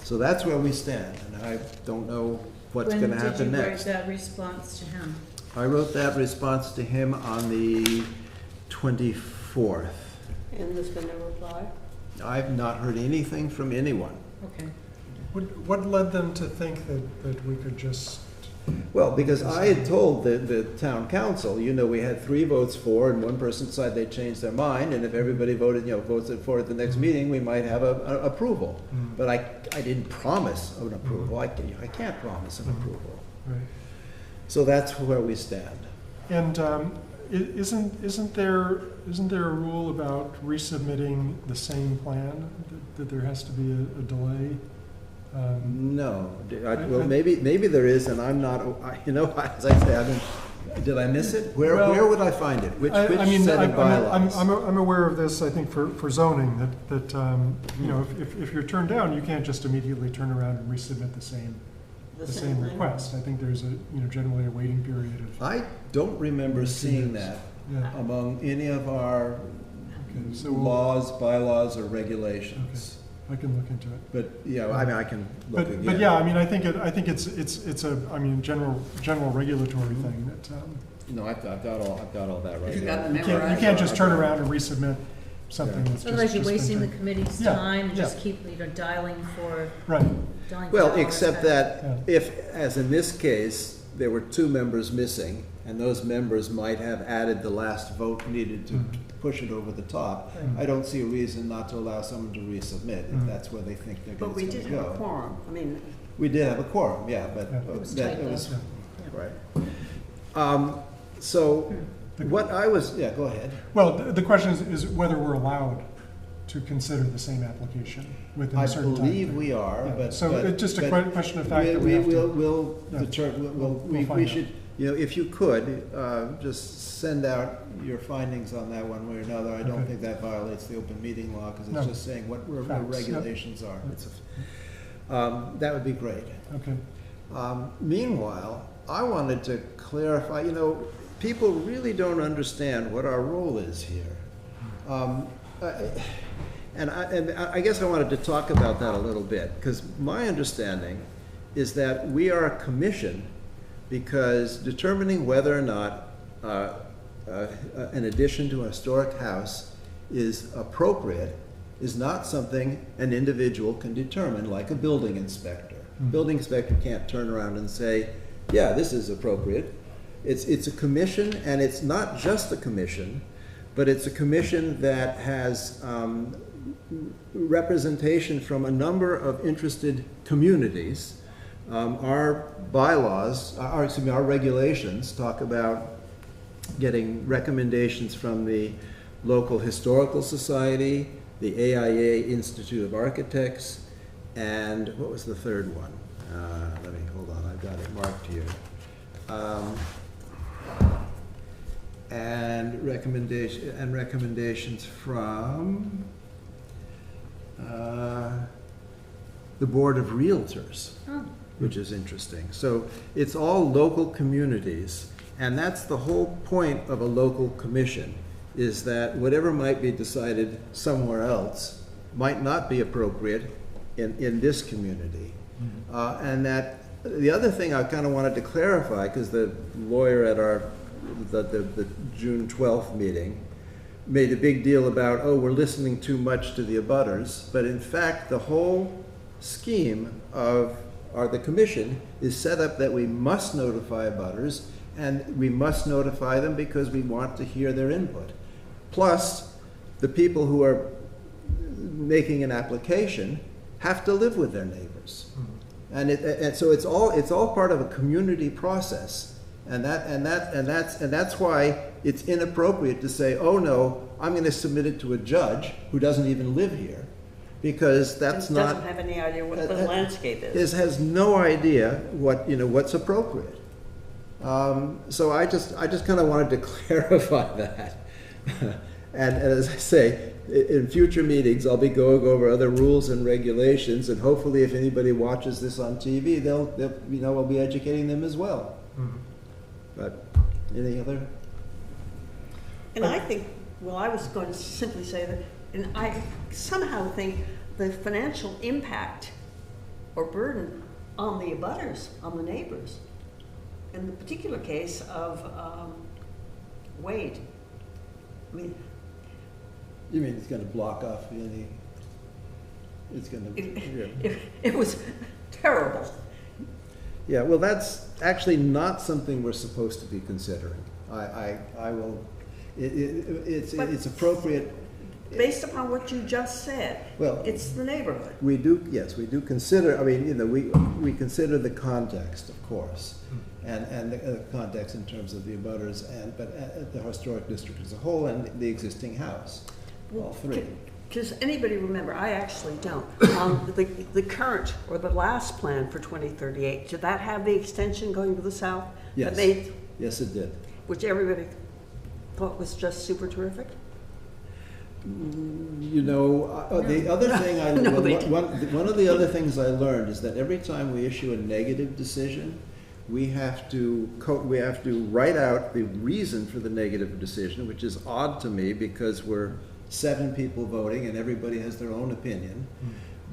So that's where we stand, and I don't know what's going to happen When did you write next. that response to him? I wrote that response to him on the 24th. And there's been no reply? I've not heard anything from anyone. Okay. What led them to think that we could just, Well, because I had told the town council, you know, we had 3 votes for, and one person decided they changed their mind, and if everybody voted, votes for it at the next meeting, we might have a approval. But I didn't promise an approval. I can't promise an approval. right? So that's where we stand. And isn't there a rule about resubmitting the same plan, that there has to be a delay? No, well, maybe there is, and I'm not, as I say, did I miss it? Where would I find it? Which set of bylaws? I'm aware of this, I think, for zoning, that if you're turned down, you can't just immediately turn around and resubmit the same request. I think there's generally a waiting period of. I don't remember seeing that Yeah. among any of our Okay, so we'll- laws, bylaws, or regulations. I can look into it. But, yeah, I mean, I can look again. But yeah, I mean, I think it's a, I mean, general regulatory thing that, No, I've got all that right You here. got the you memorized. can't just turn around and resubmit something Yeah. that's just. Otherwise, you're just been wasting the done. committee's Yeah, time, and just yeah. keep, dialing for, Right, dialing. Well, dollars except back. that if, as in this case, there were 2 members missing, and those members might have added the last vote needed to push it over the top, I don't see a reason not to allow someone to resubmit if that's where they think they're But we going did to have a go. quorum. I mean, We did have a quorum, yeah, but Yeah. It was that- tight, it was, though. right. So, what I was, yeah, go ahead. well, the question is whether we're allowed to consider the same application within I a certain time. believe we are, Yeah, but. So but- it's just a but question of fact that we have to. We'll Yeah. determine, We'll we find out. should, you know, if you could, just send out your findings on that one way or another. I don't Okay. think that violates the open meeting law, because No. it's just saying what Facts, yeah. regulations are. That would be great. Okay, Meanwhile, I wanted to clarify, you know, people really don't understand what our role is here. And I guess I wanted to talk about that a little bit, because my understanding is that we are a commission because determining whether or not an addition to a historic house is appropriate is not something an individual can determine, like a building inspector. Building inspector can't turn around and say, yeah, this is appropriate. It's a commission, and it's not just a commission, but it's a commission that has representation from a number of interested communities. Our bylaws, our regulations talk about getting recommendations from the local historical society, the AIA Institute of Architects, and what was the third one? Let me, hold on, I've got it marked here. And recommendations from the Board of Realtors, which is interesting. So it's all local communities, and that's the whole point of a local commission, is that whatever might be decided somewhere else might not be appropriate in this community. And that, the other thing I kind of wanted to clarify, because the lawyer at the June 12th meeting made a big deal about, oh, we're listening too much to the abutters, but in fact, the whole scheme of the commission is set up that we must notify abutters, and we must notify them because we want to hear their input. Plus, the people who are making an application have to live with their neighbors. And so it's all part of a community process. And that's why it's inappropriate to say, oh no, I'm going to submit it to a judge who doesn't even live here, because that's not. doesn't have any idea what the landscape is. Has no idea what's appropriate. So I just kind of wanted to clarify that. And as I say, in future meetings, I'll be going over other rules and regulations, and hopefully, if anybody watches this on TV, we'll be educating them as well. But any other? And I think, well, I was going to simply say that, and I somehow think the financial impact or burden on the abutters, on the neighbors, in the particular case of Wade, I mean, You mean it's going to block off any? It's going to. it was terrible. Yeah, well, that's actually not something we're supposed to be considering. I will. It's appropriate. Based upon what you just said, Well, it's the neighborhood. we do consider. I mean, we consider the context, of course, and the context in terms of the abutters, but the historic district as a whole and the existing house, all three. Does anybody remember? I actually don't. The current or the last plan for 2038, did that have the extension going to the south? Yes. That made, Yes, it did. which everybody thought was just super terrific? You know, the other thing No, they one of the other things I learned is that every time we issue a negative decision, we have to write out the reason for the negative decision, which is odd to me because we're 7 people voting, and everybody has their own opinion.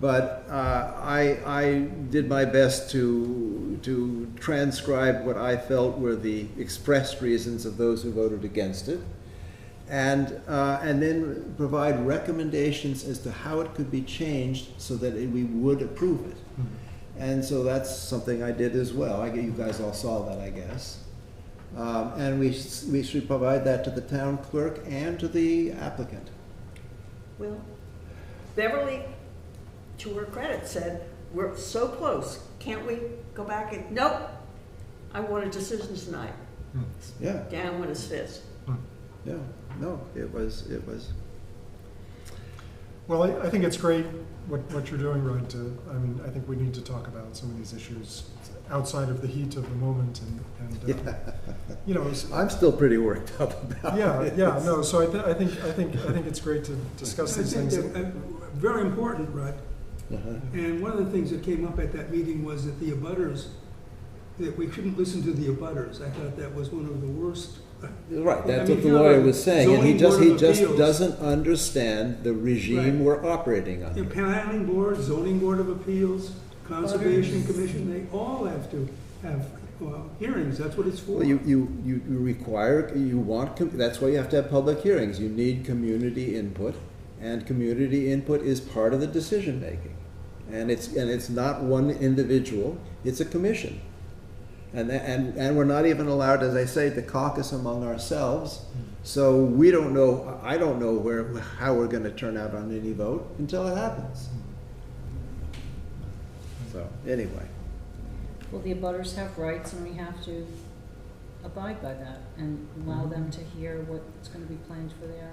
But I did my best to transcribe what I felt were the expressed reasons of those who voted against it, and then provide recommendations as to how it could be changed so that we would approve it. And so that's something I did as well. You guys all saw that, I guess. And we should provide that to the town clerk and to the applicant. Well, Beverly, to her credit, said, we're so close, can't we go back and, nope, I want a decision tonight. Yeah, Down with his fist. yeah, no, it was. Well, I think it's great what you're doing, Rudd. I mean, I think we need to talk about some of these issues outside of the heat of the moment, and you know, I'm still pretty worked up about it. yeah, no. So I think it's great to discuss these things. Very important, Rudd. Uh-huh. And one of the things that came up at that meeting was that the abutters, that we shouldn't listen to the abutters. I thought that was one of the worst. Right, that's I mean, what the you're lawyer a was saying, and he zoning just board of appeals. doesn't understand the regime Right. we're operating The under. planning board, zoning board of appeals, conservation commission, they all have to have hearings. That's what it's for. Well, you require, you want, that's why you have to have public hearings. You need community input, and community input is part of the decision making. And it's not one individual, it's a commission. And we're not even allowed, as I say, to caucus among ourselves. So we don't know, I don't know how we're gonna turn out on any vote until it happens. So, anyway. Well, the abutters have rights, and we have to abide by that and allow them to hear what's gonna be planned for their.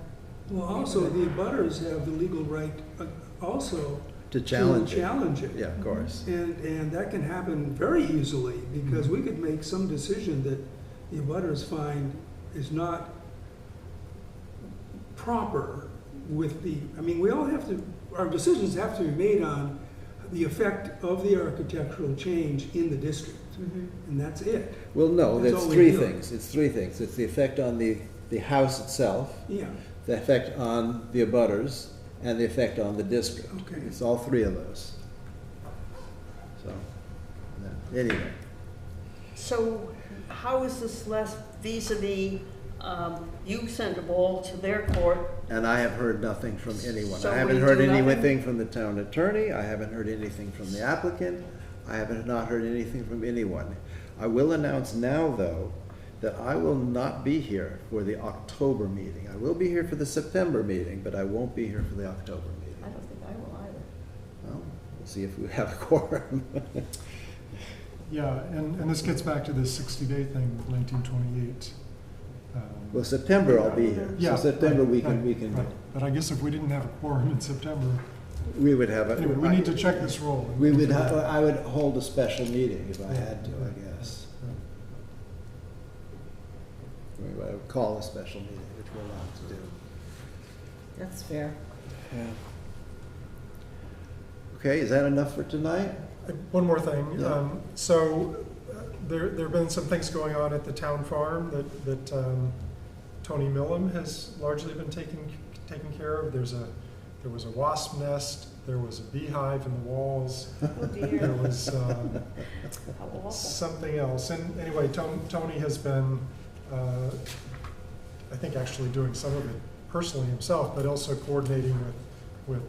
Well, also, the abutters have the legal right also To challenge it. challenge it. Yeah, of course. And that can happen very easily, because we could make some decision that the abutters find is not proper with the, I mean, we all have to, our decisions have to be made on the effect of the architectural change in the district, and that's it. Well, no, That's that's all we 3 do. things. It's 3 things. It's the effect on the house itself, Yeah, the effect on the abutters, and the effect on the district. Okay. It's all 3 of those. So, anyway. So how is this left vis-à-vis, you sent a ball to their court? And I have heard nothing from anyone. So I haven't we heard do nothing? anything from the town attorney. I haven't heard anything from the applicant. I have not heard anything from anyone. I will announce now, though, that I will not be here for the October meeting. I will be here for the September meeting, but I won't be here for the October I meeting. don't think I will either. Well, we'll see if we have a quorum. Yeah, and this gets back to the 60-day thing with 1928. Well, September I'll be here. Yeah, So September right, we can, right. But I guess if we didn't have a quorum in September, we would have a. anyway, we need to check this roll. We would have, I would hold a special meeting if I had to, I guess. I would call a special meeting, which we're allowed to do. That's fair. Yeah. Okay, is that enough for tonight? One more thing. Yeah. There have been some things going on at the town farm that Tony Millam has largely been taking care of. There was a wasp nest. There was a beehive in the walls. Oh There dear, was how awful. something else. And anyway, Tony has been, I think, actually doing some of it personally himself, but also coordinating with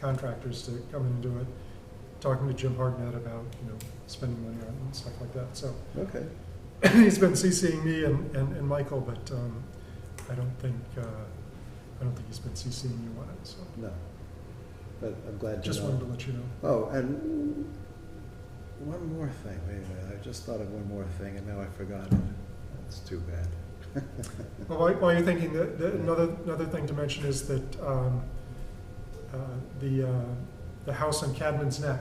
contractors to come in and do it. Talking to Jim Hardnett about, spending money on it and stuff like that. So Okay. he's been CCing me and Michael, but I don't think he's been CCing you on it. So No. But I'm glad to just know. wanted to let you know. Oh, and one more thing. Wait a minute. I just thought of one more thing and now I forgot it. That's too bad. Well, while you're thinking, another thing to mention is that the house on Cadman's Neck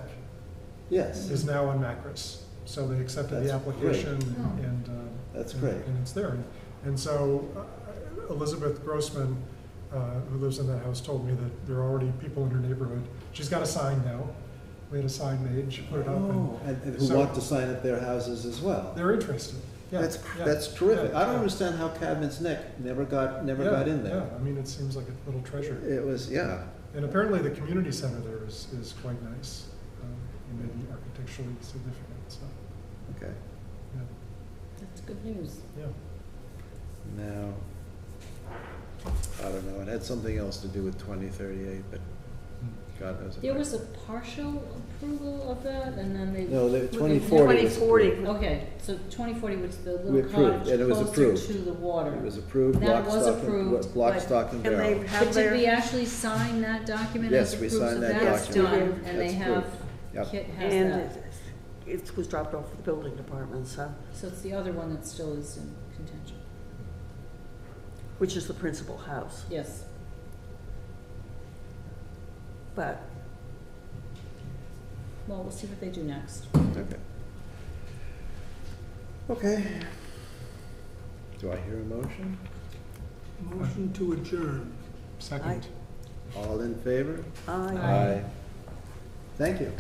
Yes, is now on Macris. So they accepted the That's application great. and that's and- great. And it's there. And so Elizabeth Grossman, who lives in that house, told me that there are already people in her neighborhood. She's got a sign now. We had a sign made. She put it up, and Oh, and who so- want to sign at their houses as well. they're interested. Yeah, yeah, That's terrific. yeah, I don't yeah. understand how Cabot's Neck never got in Yeah, there. Yeah, I mean, it seems like a little treasure. It was, yeah. And apparently the community center there is quite nice, and maybe architecturally significant, so, Okay. yeah, That's good news. yeah. Now, I don't know, it had something else to do with 2038, but God knows. if There I- was a partial approval of that, and then they. No, the 2040 was 2040. approved. Okay, so 2040 was the We little approved, cottage and it was closer approved. to the water. It was approved, That block, was stock, approved, and, block, but- stock, and And they barrel. have But did we their, actually sign that document Yes, as we approved? signed So that that's document. done, and they That's have, approved. Yep. Kit has and that. it was dropped off at the building department, so, So it's the other one that still is in contention. which is the principal house. Yes. But Well, we'll see what they do next. Okay. Okay. Do I hear a motion? Motion to adjourn. Second. All in favor? I. Thank you.